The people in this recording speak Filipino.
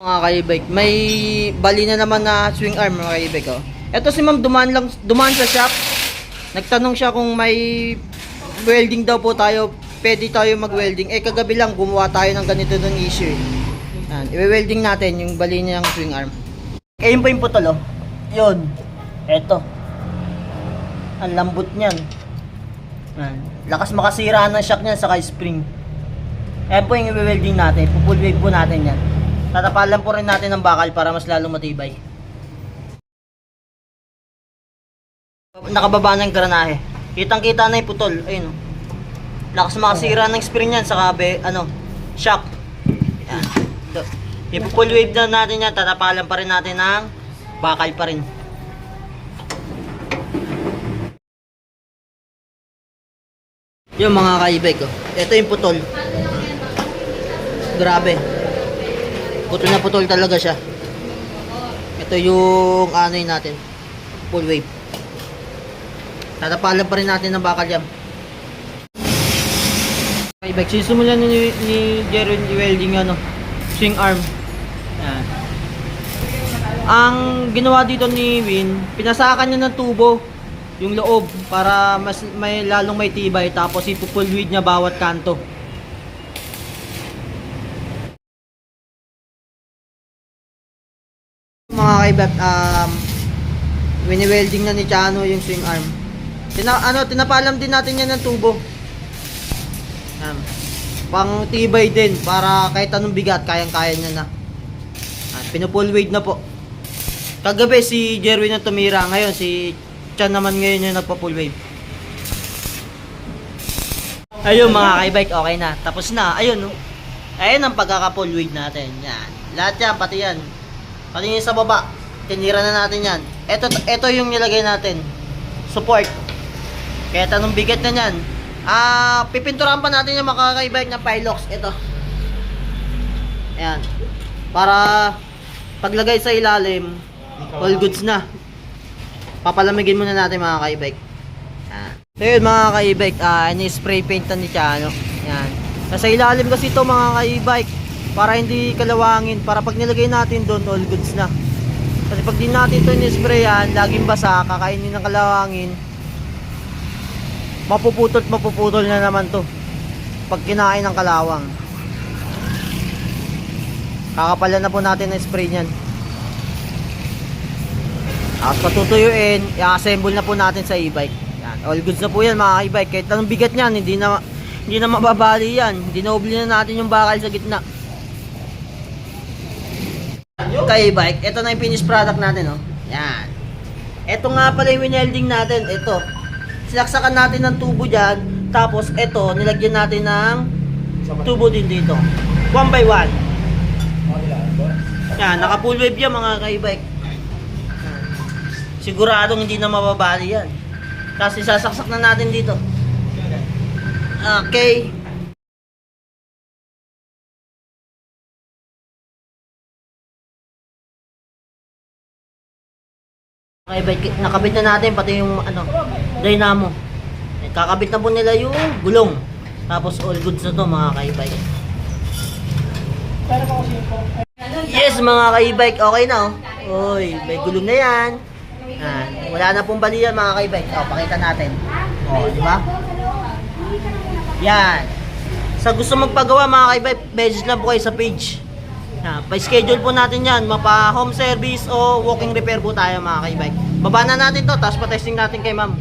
Mga ka-e-bike, may bali na naman na swing arm mga ka-e-bike, oh. Ito si ma'am dumaan sa shop. Nagtanong siya kung may welding daw po tayo, pwede tayo mag-welding. Eh kagabi lang gumawa tayo ng ganito ng issue. Yan, i-welding natin yung bali niyang swing arm. Ayun po yung putol, oh. Yun. Eto. Ang lambot niyan. Yan. Lakas makasira ng shock niyan saka spring. Ayan po yung i-welding natin. Full wave po natin yan. Tatapalan po rin natin ng bakal para mas lalong matibay. Nakababa na yung granahe. Kitang-kita na yung putol. Ayun, oh. Lakas makasira ng spring yan sa shock. Yan. I-full wave na natin yan. Tatapalan pa rin natin ng bakal pa rin. Yung mga ka-e-bike, oh. Ito yung putol. Grabe. Putol na putol talaga siya. Ito yung yun natin. Full wave. Tatapalan pa rin natin ng bakal yan. Ka-e-bike, sisimulan ni Jerwin welding swing arm. Yan. Ang ginawa dito ni Win, pinasakan niya ng tubo yung loob para mas may lalong may tibay, tapos ipo-full wave niya bawat kanto. Mga kaibat, wini-welding na ni Chano yung swing arm. Tinapalam din natin yan ng tubo. Pang tibay din para kahit anong bigat kayang-kaya niya na. Pinupull weight na po. Kagabi si Jerwin ang tumira, ngayon si Chan naman ngayon yung nagpa-full wave. Ayun mga ka-e-bike, okay na. Tapos na. Ayun, no. Ayun ang pagkaka-full wave natin. Yan. Lahat yan, pati yan. Pati yung sa baba, tinira na natin yan. Ito yung nilagay natin. Support. Kaya tanong bigat na yan. Pipinturahan pa natin yung mga ka-e-bike na Pilox. Ito. Ayan. Para paglagay sa ilalim, all goods na. Papalamigin muna natin mga ka-e-bike. So yun mga ka-e-bike, ini-spray paint na ni Chano. Ayan. Nasa ilalim kasi ito mga ka-e-bike. Para hindi kalawangin, para pag nilagay natin doon, all goods na. Kasi pag di natin ito in-sprayan, laging basa, kakainin ng kalawangin, mapuputol na naman to pag kinain ng kalawang. Kakapalan na po natin ng spray nyan. Tapos patutuyuin, i-assemble na po natin sa e-bike. Yan, all goods na po yan mga e-bike. Kahit anong bigat nyan, hindi na mababali yan. Dinoble na natin yung bakal sa gitna. Ka-e-bike, ito na yung finished product natin, oh. Yan. Ito nga pala yung winelding natin. Ito. Sinaksakan natin ng tubo dyan. Tapos ito, nilagyan natin ng tubo din dito. 1 by 1. Yan, naka full wave yan mga ka-e-bike. Siguradong hindi na mababali yan. Tapos isasaksak na natin dito. Okay. Okay, nakabit na natin pati yung dynamo. Kakabit na po nila yung gulong. Tapos all goods na to mga ka-e-bike. Yes mga ka-e-bike, okay na, oh. Oy, may gulong na yan. Wala na pong bali yan mga ka-e-bike. Pakita natin. Di ba? Yan. Sa gusto magpagawa mga ka-e-bike, message lang po kayo sa page. Pa-schedule po natin yan, mapa-home service o walking repair po tayo mga ka-e-bike. Baba na natin to, tapos pa-testing natin kay ma'am.